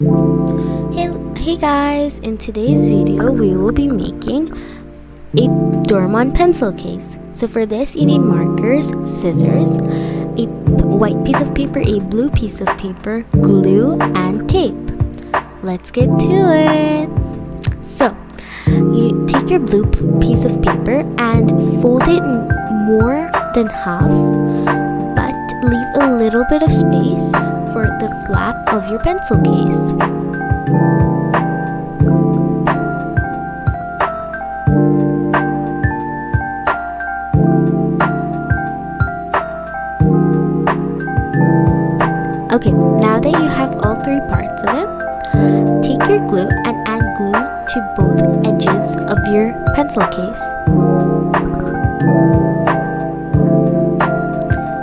Hey guys, in today's video we will be making a Doraemon pencil case. So for this you need markers, scissors, a white piece of paper, a blue piece of paper, glue, and tape. Let's get to it. So you take your blue piece of paper and fold it more than half, but leave a little bit of space for the flap of your pencil case. Okay, now that you have all three parts of it, take your glue and add glue to both edges of your pencil case.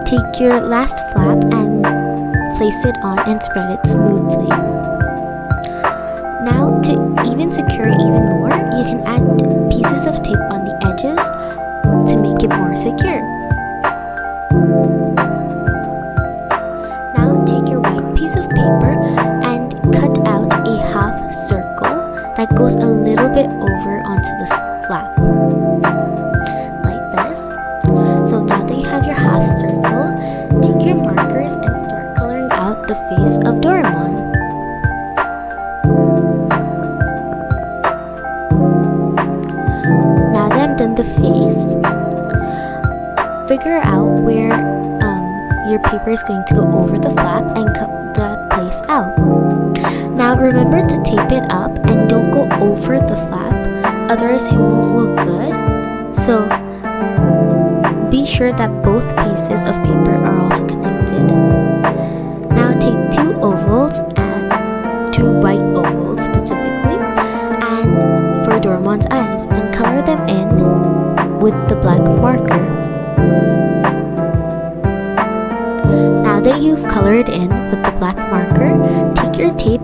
Take your last flap and place it on and spread it smoothly. Now, to even secure it even more, you can add pieces of tape on the edges to make it more secure. Now, take your white piece of paper and cut out a half circle that goes a little bit over onto the flap, like this. So now that you have your half circle, take your markers and start coloring out the face of Doraemon. Now that I'm done the face, figure out where your paper is going to go over the flap and cut that place out. Now remember to tape it up and don't go over the flap, otherwise it won't look good. So be sure that both pieces of paper are also connected. Now take two white ovals specifically, and for Doraemon's eyes, and color them in with the black marker. Now that you've colored in with the black marker, take your tape